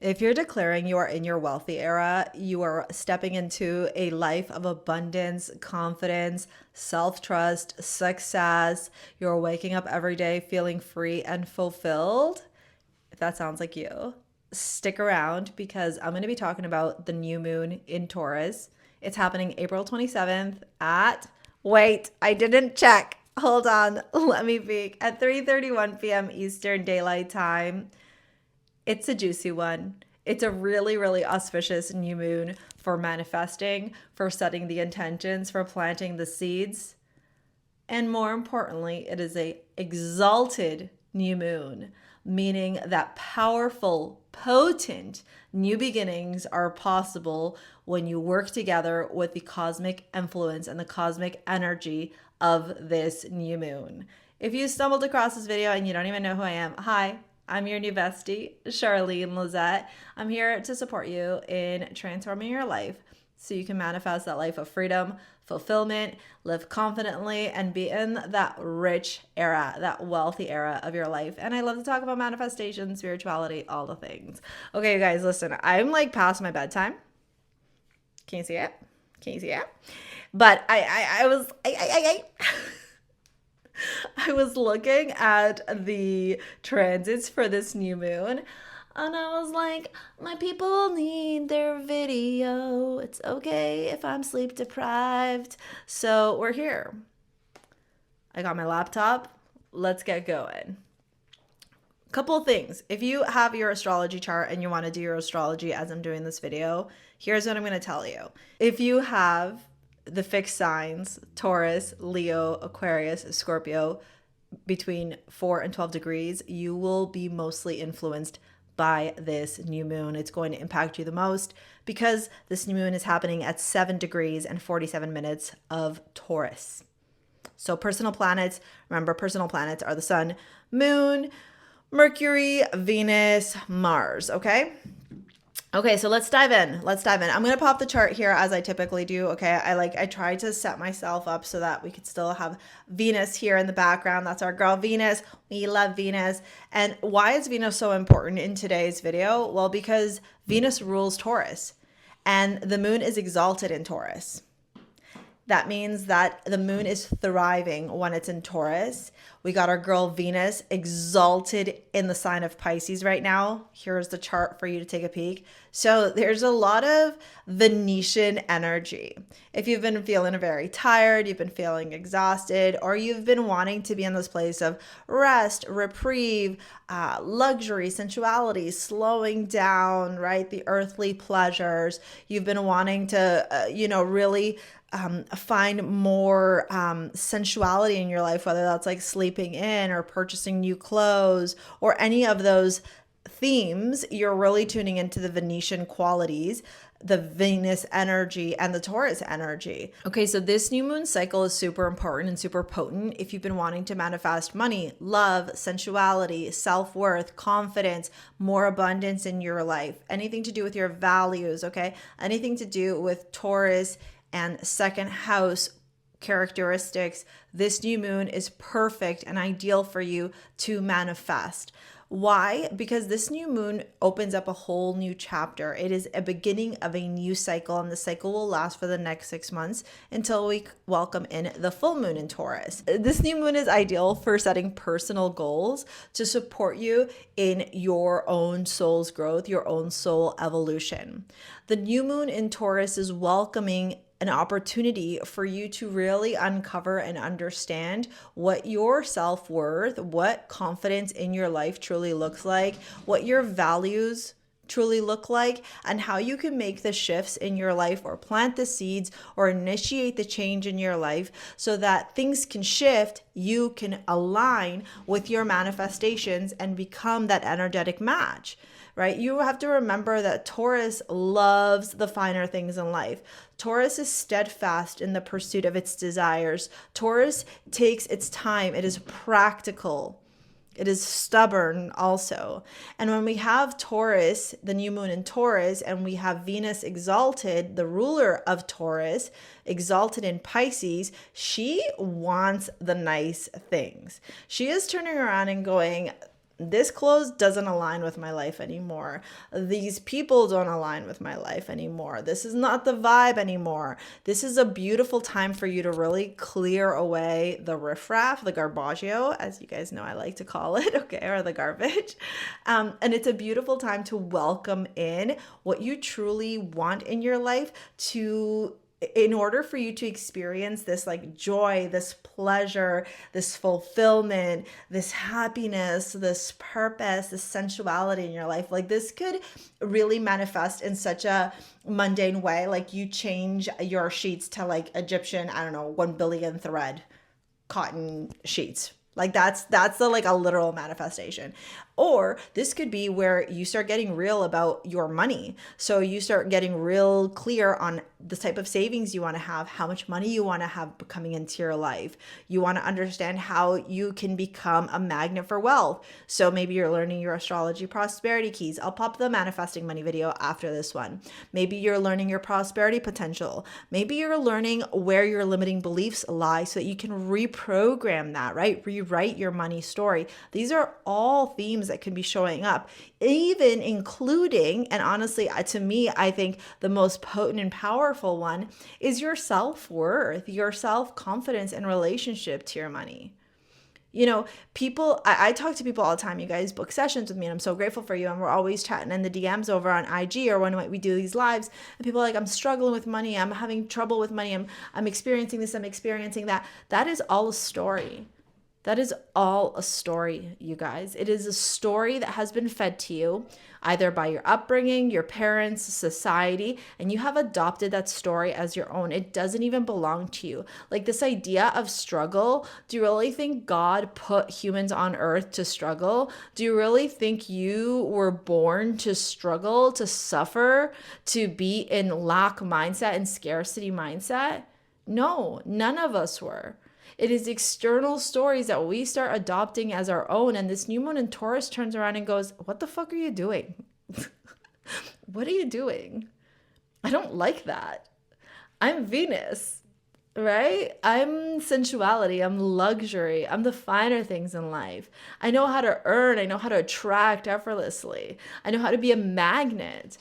If you're declaring you are in your wealthy era, you are stepping into a life of abundance, confidence, self-trust, success. You're waking up every day feeling free and fulfilled. If that sounds like you, stick around because I'm going to be talking about the new moon in Taurus. It's happening April 27th at, wait, I didn't check. Hold on, let me peek. At 3:31 p.m. Eastern Daylight Time. It's a juicy one. It's a really, really auspicious new moon for manifesting, for setting the intentions, for planting the seeds. And more importantly, it is a exalted new moon, meaning that powerful, potent new beginnings are possible when you work together with the cosmic influence and the cosmic energy of this new moon. If you stumbled across this video and you don't even know who I am, hi, I'm your new bestie, Charlene Lizette. I'm here to support you in transforming your life so you can manifest that life of freedom, fulfillment, live confidently, and be in that rich era, that wealthy era of your life. And I love to talk about manifestation, spirituality, all the things. Okay, you guys, listen, I'm like past my bedtime. Can you see it? Can you see it? But I was looking at the transits for this new moon and I was like, my people need their video. It's okay if I'm sleep deprived. So we're here. I got my laptop. Let's get going. Couple of things. If you have your astrology chart and you want to do your astrology as I'm doing this video, here's what I'm going to tell you. If you have the fixed signs, Taurus, Leo, Aquarius, Scorpio, between 4 and 12 degrees, you will be mostly influenced by this new moon. It's going to impact you the most because this new moon is happening at 7 degrees and 47 minutes of Taurus. So personal planets, remember personal planets are the sun, moon, Mercury, Venus, Mars, okay? Okay, so let's dive in. I'm going to pop the chart here as I typically do, okay? I try to set myself up so that we could still have Venus here in the background. That's our girl Venus. We love Venus. And why is Venus so important in today's video? Well, because Venus rules Taurus and the moon is exalted in Taurus. That means that the moon is thriving when it's in Taurus. We got our girl Venus exalted in the sign of Pisces right now. Here's the chart for you to take a peek. So there's a lot of Venetian energy. If you've been feeling very tired, you've been feeling exhausted, or you've been wanting to be in this place of rest, reprieve, luxury, sensuality, slowing down, right? The earthly pleasures. You've been wanting to, really find more sensuality in your life, whether that's like sleeping in or purchasing new clothes or any of those themes. You're really tuning into the Venetian qualities, the Venus energy and the Taurus energy. Okay, so this new moon cycle is super important and super potent if you've been wanting to manifest money, love, sensuality, self-worth, confidence, more abundance in your life, anything to do with your values, okay? Anything to do with Taurus and second house characteristics. This new moon is perfect and ideal for you to manifest. Why? Because this new moon opens up a whole new chapter. It is a beginning of a new cycle, and the cycle will last for the next 6 months until we welcome in the full moon in Taurus. This new moon is ideal for setting personal goals to support you in your own soul's growth, your own soul evolution. The new moon in Taurus is welcoming an opportunity for you to really uncover and understand what your self-worth, what confidence in your life truly looks like, what your values truly look like, and how you can make the shifts in your life or plant the seeds or initiate the change in your life so that things can shift, you can align with your manifestations and become that energetic match. Right? You have to remember that Taurus loves the finer things in life. Taurus is steadfast in the pursuit of its desires. Taurus takes its time. It is practical. It is stubborn also. And when we have Taurus, the new moon in Taurus, and we have Venus exalted, the ruler of Taurus, exalted in Pisces, she wants the nice things. She is turning around and going, This clothes doesn't align with my life anymore. These people don't align with my life anymore. This is not the vibe anymore. This is a beautiful time for you to really clear away the riffraff, the garbaggio, as you guys know I like to call it, okay, or the garbage. And it's a beautiful time to welcome in what you truly want in your life, to in order for you to experience this like joy, this pleasure, this fulfillment, this happiness, this purpose, this sensuality in your life. Like this could really manifest in such a mundane way. Like you change your sheets to like Egyptian, I don't know, 1 billion thread cotton sheets. Like that's the like a literal manifestation. Or this could be where you start getting real about your money. So you start getting real clear on the type of savings you want to have, how much money you want to have coming into your life. You want to understand how you can become a magnet for wealth. So maybe you're learning your astrology prosperity keys. I'll pop the manifesting money video after this one. Maybe you're learning your prosperity potential. Maybe you're learning where your limiting beliefs lie so that you can reprogram that, right? Rewrite your money story. These are all themes that could be showing up, even including, and honestly, to me, I think the most potent and powerful one is your self-worth, your self-confidence in relationship to your money. You know, people, I talk to people all the time. You guys book sessions with me, and I'm so grateful for you. And we're always chatting in the DMs over on IG or when we do these lives. And people are like, I'm struggling with money. I'm having trouble with money. I'm experiencing this. I'm experiencing that. That is all a story. That is all a story, you guys. It is a story that has been fed to you either by your upbringing, your parents, society, and you have adopted that story as your own. It doesn't even belong to you. Like this idea of struggle, do you really think God put humans on earth to struggle? Do you really think you were born to struggle, to suffer, to be in lack mindset and scarcity mindset? No, none of us were. It is external stories that we start adopting as our own. And this new moon in Taurus turns around and goes, what the fuck are you doing? What are you doing? I don't like that. I'm Venus, right? I'm sensuality. I'm luxury. I'm the finer things in life. I know how to earn. I know how to attract effortlessly. I know how to be a magnet.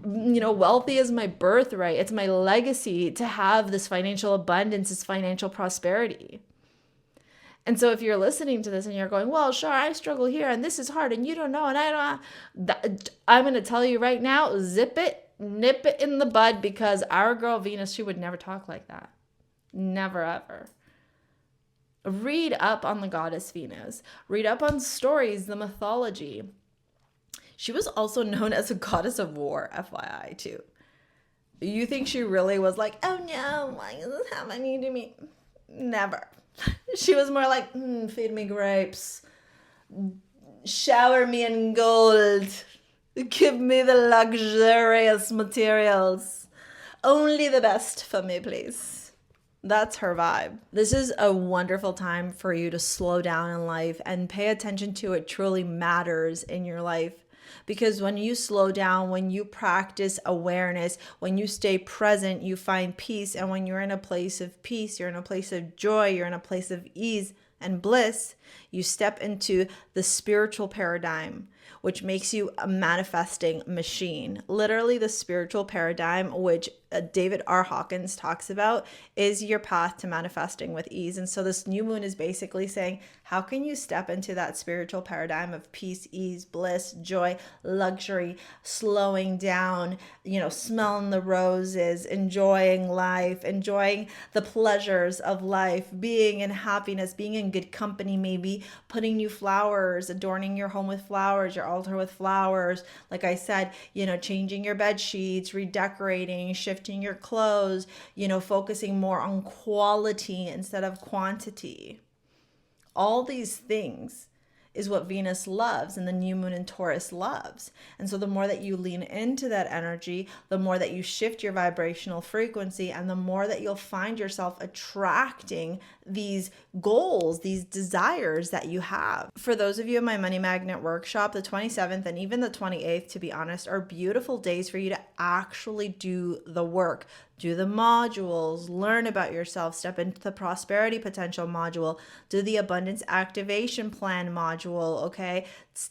You know, wealthy is my birthright. It's my legacy to have this financial abundance, this financial prosperity. And so if you're listening to this and you're going, well, sure, I struggle here and this is hard and you don't know and I don't, I'm going to tell you right now, zip it, nip it in the bud, because our girl Venus, she would never talk like that. Never, ever. Read up on the goddess Venus. Read up on stories, the mythology. She was also known as a goddess of war, FYI, too. You think she really was like, oh no, why is this happening to me? Never. She was more like, feed me grapes. Shower me in gold. Give me the luxurious materials. Only the best for me, please. That's her vibe. This is a wonderful time for you to slow down in life and pay attention to what truly matters in your life. Because when you slow down, when you practice awareness, when you stay present, you find peace. And when you're in a place of peace, you're in a place of joy, you're in a place of ease and bliss, you step into the spiritual paradigm, which makes you a manifesting machine. Literally, the spiritual paradigm, which David R. Hawkins talks about, is your path to manifesting with ease. And so this new moon is basically saying, how can you step into that spiritual paradigm of peace, ease, bliss, joy, luxury, slowing down, smelling the roses, enjoying life, enjoying the pleasures of life, being in happiness, being in good company, maybe putting new flowers, adorning your home with flowers, your altar with flowers. Like I said, changing your bed sheets, redecorating, shifting your clothes, focusing more on quality instead of quantity. All these things is what Venus loves and the new moon in Taurus loves. And so the more that you lean into that energy, the more that you shift your vibrational frequency, and the more that you'll find yourself attracting these goals, these desires that you have. For those of you in my Money Magnet workshop, the 27th and even the 28th, to be honest, are beautiful days for you to actually do the work. Do the modules, learn about yourself, step into the prosperity potential module, do the abundance activation plan module, module, okay?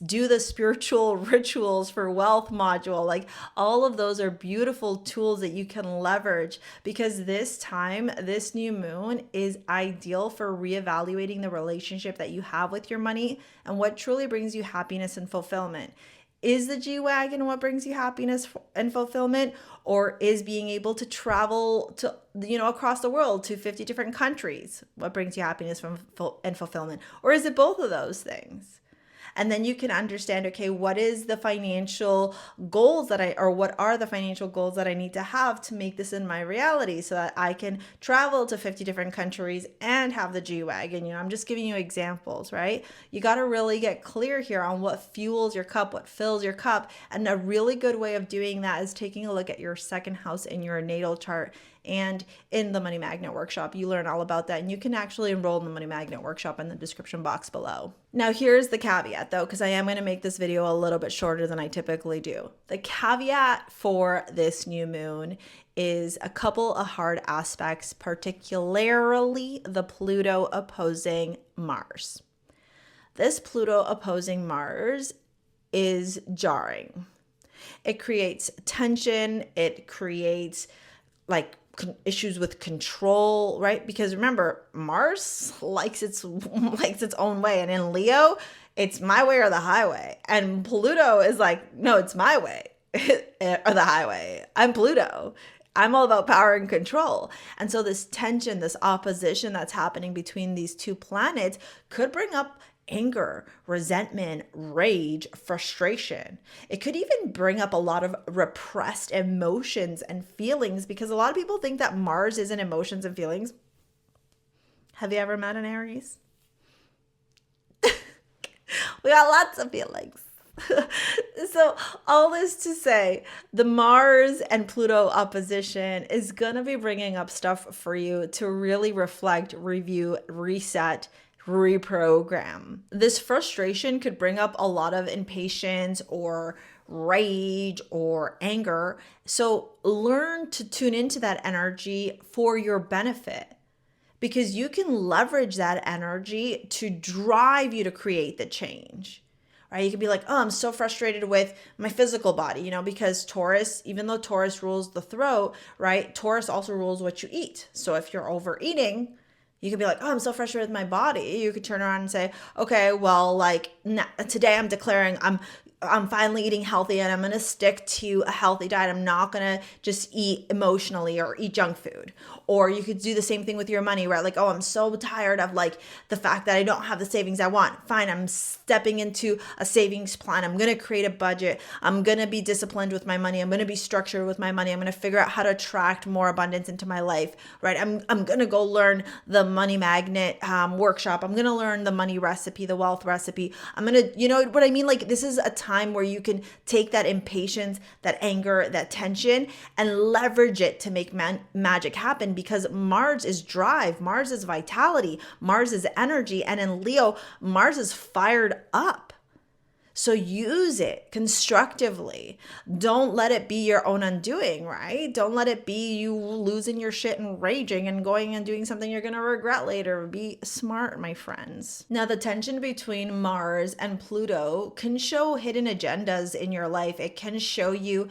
Do the spiritual rituals for wealth module. Like all of those are beautiful tools that you can leverage, because this time, this new moon is ideal for reevaluating the relationship that you have with your money and what truly brings you happiness and fulfillment. Is the G-Wagon what brings you happiness and fulfillment? Or is being able to travel to, across the world to 50 different countries what brings you happiness and fulfillment? Or is it both of those things? And then you can understand, okay, what is the financial goals what are the financial goals that I need to have to make this in my reality so that I can travel to 50 different countries and have the G-Wagon. I'm just giving you examples, right? You got to really get clear here on what fuels your cup, what fills your cup. And a really good way of doing that is taking a look at your second house in your natal chart. And in the Money Magnet Workshop, you learn all about that. And you can actually enroll in the Money Magnet Workshop in the description box below. Now, here's the caveat though, because I am going to make this video a little bit shorter than I typically do. The caveat for this new moon is a couple of hard aspects, particularly the Pluto opposing Mars. This Pluto opposing Mars is jarring. It creates tension. It creates issues with control, right? Because remember, Mars likes its own way, and in Leo, it's my way or the highway. And Pluto is like, no, it's my way or the highway. I'm Pluto. I'm all about power and control. And so this tension, this opposition that's happening between these two planets could bring up anger, resentment, rage, frustration. It could even bring up a lot of repressed emotions and feelings, because a lot of people think that Mars isn't emotions and feelings. Have you ever met an Aries? We got lots of feelings. So all this to say, the Mars and Pluto opposition is going to be bringing up stuff for you to really reflect, review, reset, reprogram. This frustration could bring up a lot of impatience or rage or anger. So learn to tune into that energy for your benefit, because you can leverage that energy to drive you to create the change. Right? You could be like, oh, I'm so frustrated with my physical body, because Taurus, even though Taurus rules the throat, right? Taurus also rules what you eat. So if you're overeating, you could be like, oh, I'm so frustrated with my body. You could turn around and say, okay, well, today I'm declaring I'm finally eating healthy, and I'm going to stick to a healthy diet. I'm not going to just eat emotionally or eat junk food. Or you could do the same thing with your money, right? Like, oh, I'm so tired of the fact that I don't have the savings I want. Fine, I'm stepping into a savings plan. I'm going to create a budget. I'm going to be disciplined with my money. I'm going to be structured with my money. I'm going to figure out how to attract more abundance into my life, right? I'm going to go learn the Money Magnet workshop. I'm going to learn the money recipe, the wealth recipe. I'm going to, you know what I mean? This is a time where you can take that impatience, that anger, that tension, and leverage it to make magic happen, because Mars is drive, Mars is vitality, Mars is energy, and in Leo, Mars is fired up. So use it constructively. Don't let it be your own undoing, right? Don't let it be you losing your shit and raging and going and doing something you're going to regret later. Be smart, my friends. Now, the tension between Mars and Pluto can show hidden agendas in your life. It can show you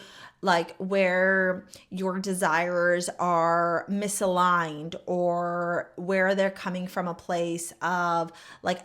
where your desires are misaligned, or where they're coming from a place of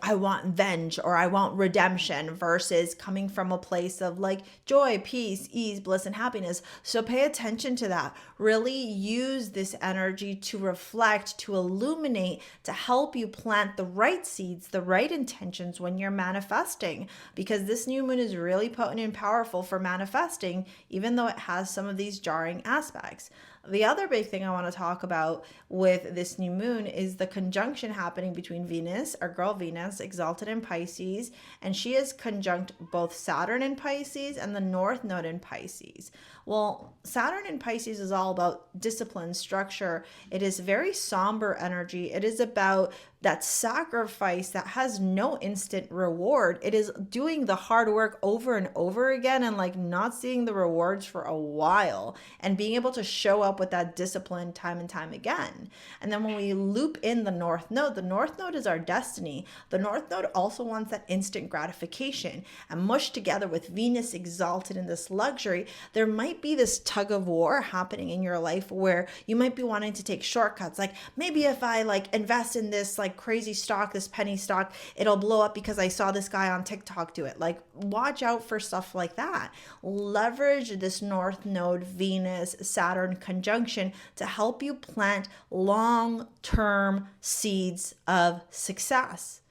I want venge or I want redemption, versus coming from a place of joy, peace, ease, bliss, and happiness. So pay attention to that. Really use this energy to reflect, to illuminate, to help you plant the right seeds, the right intentions when you're manifesting, because this new moon is really potent and powerful for manifesting, even though it has some of these jarring aspects. The other big thing I want to talk about with this new moon is the conjunction happening between Venus, our girl Venus, exalted in Pisces, and she is conjunct both Saturn in Pisces and the North Node in Pisces. Well, Saturn in Pisces is all about discipline, structure. It is very somber energy. It is about that sacrifice that has no instant reward. It is doing the hard work over and over again and like not seeing the rewards for a while and being able to show up with that discipline time and time again. And then when we loop in the North Node is our destiny. The North Node also wants that instant gratification, and mushed together with Venus exalted in this luxury, there might be this tug of war happening in your life where you might be wanting to take shortcuts. Like maybe if I like invest in this like crazy stock, this penny stock, it'll blow up because I saw this guy on TikTok do it. Like watch out for stuff like that. Leverage this North Node Venus Saturn conjunction to help you plant long-term seeds of success.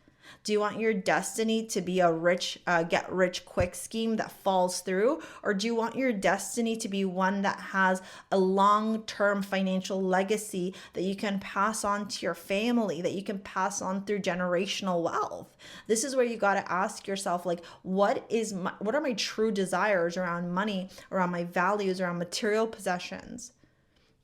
Do you want your destiny to be a get rich quick scheme that falls through? Or do you want your destiny to be one that has a long-term financial legacy that you can pass on to your family, that you can pass on through generational wealth? This is where you got to ask yourself, like, what are my true desires around money, around my values, around material possessions?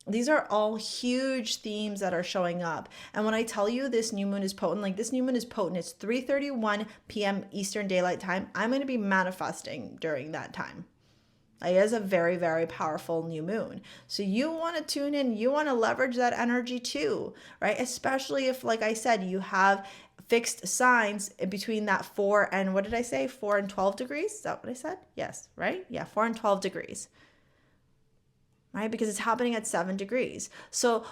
These are all huge themes that are showing up. And when I tell you this new moon is potent, like this new moon is potent, it's 3:31 p.m. Eastern Daylight Time. I'm going to be manifesting during that time. It is a very, very powerful new moon. So you want to tune in, you want to leverage that energy too, right? Especially if, like I said, you have fixed signs between that 4 and, what did I say? 4 and 12 degrees? Is that what I said? Yes, right? Yeah, 4 and 12 degrees. Right? Because it's happening at 7 degrees. So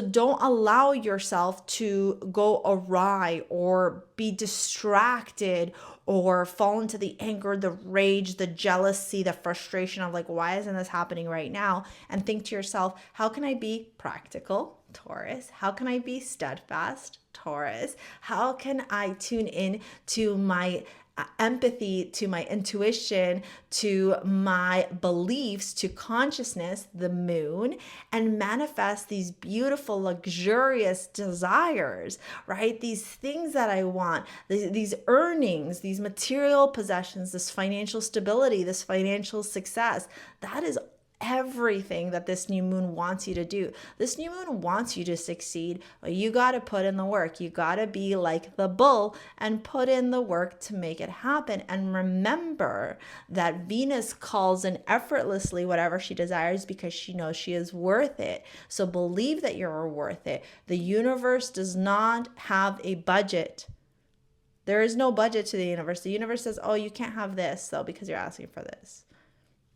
don't allow yourself to go awry or be distracted or fall into the anger, the rage, the jealousy, the frustration of like, why isn't this happening right now? And think to yourself, how can I be practical, Taurus? How can I be steadfast, Taurus? How can I tune in to my empathy, to my intuition, to my beliefs, to consciousness, the moon, and manifest these beautiful, luxurious desires, right? These things that I want, these earnings, these material possessions, this financial stability, this financial success. That is everything that this new moon wants you to do. This new moon wants you to succeed, but you got to put in the work. You got to be like the bull and put in the work to make it happen. And remember that Venus calls in effortlessly whatever she desires because she knows she is worth it. So believe that you're worth it. The universe does not have a budget. There is no budget to the universe. The universe says, oh, you can't have this though because you're asking for this.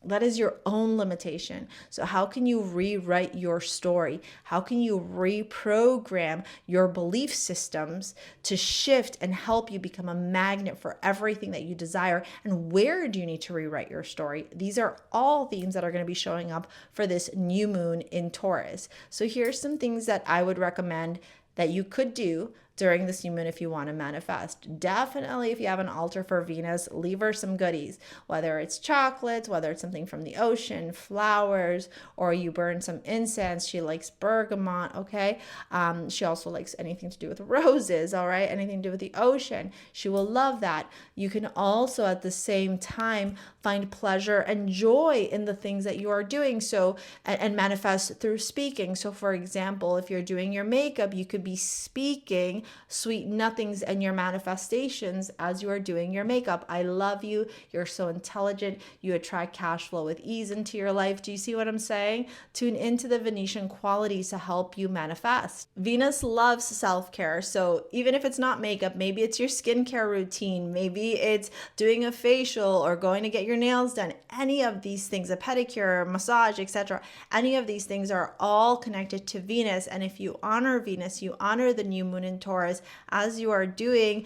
That is your own limitation. So how can you rewrite your story? How can you reprogram your belief systems to shift and help you become a magnet for everything that you desire? And where do you need to rewrite your story? These are all themes that are going to be showing up for this new moon in Taurus. So here's some things that I would recommend that you could do during this new moon if you want to manifest. Definitely, if you have an altar for Venus, leave her some goodies, whether it's chocolates, whether it's something from the ocean, flowers, or you burn some incense. She likes bergamot, okay? She also likes anything to do with roses, all right? Anything to do with the ocean. She will love that. You can also at the same time find pleasure and joy in the things that you are doing. So, and manifest through speaking. So for example, if you're doing your makeup, you could be speaking sweet nothings and your manifestations as you are doing your makeup. I love you. You're so intelligent. You attract cash flow with ease into your life. Do you see what I'm saying? Tune into the Venetian qualities to help you manifest. Venus loves self-care. So even if it's not makeup, maybe it's your skincare routine. Maybe it's doing a facial or going to get your nails done. Any of these things, a pedicure, massage, etc. Any of these things are all connected to Venus. And if you honor Venus, you honor the new moon in Taurus as you are doing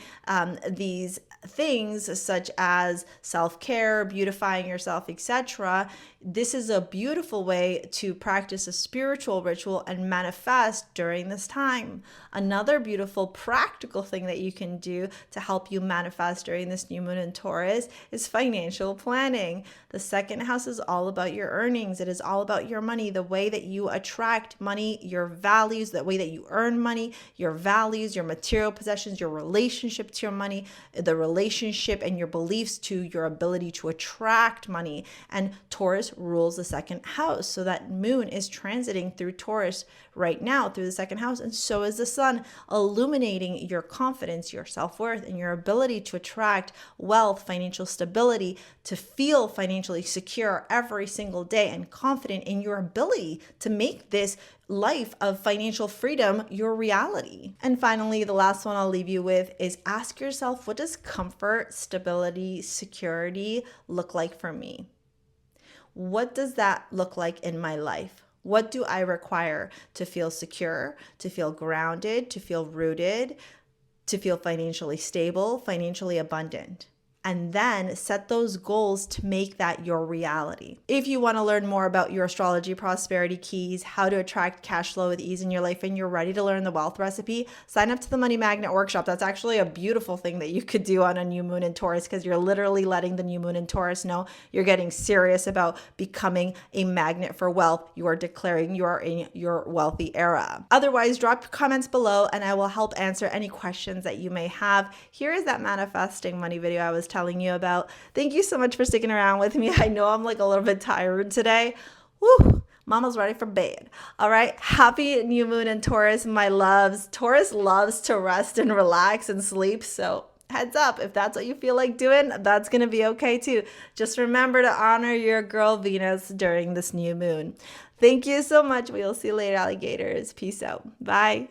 these things such as self-care, beautifying yourself, etc. This is a beautiful way to practice a spiritual ritual and manifest during this time. Another beautiful practical thing that you can do to help you manifest during this new moon in Taurus is financial planning. The second house is all about your earnings. It is all about your money, the way that you attract money, your values, the way that you earn money, your values, your material possessions, your relationship to your money, the relationship and your beliefs to your ability to attract money. And Taurus rules the second house. So that moon is transiting through Taurus right now through the second house. And so is the sun, illuminating your confidence, your self-worth, and your ability to attract wealth, financial stability, to feel financially secure every single day and confident in your ability to make this life of financial freedom your reality. And finally, the last one I'll leave you with is ask yourself, what does comfort, stability, security look like for me? What does that look like in my life? What do I require to feel secure, to feel grounded, to feel rooted, to feel financially stable, financially abundant? And then set those goals to make that your reality. If you want to learn more about your astrology prosperity keys, how to attract cash flow with ease in your life, and you're ready to learn the wealth recipe, sign up to the Money Magnet Workshop. That's actually a beautiful thing that you could do on a new moon in Taurus, because you're literally letting the new moon in Taurus know you're getting serious about becoming a magnet for wealth. You are declaring you are in your wealthy era. Otherwise, drop comments below and I will help answer any questions that you may have. Here is that manifesting money video I was telling you about. Thank you so much for sticking around with me. I know I'm like a little bit tired today. Woo! Mama's ready for bed. All right. Happy new moon in Taurus, my loves. Taurus loves to rest and relax and sleep. So heads up, if that's what you feel like doing, that's going to be okay too. Just remember to honor your girl Venus during this new moon. Thank you so much. We'll see you later, alligators. Peace out. Bye.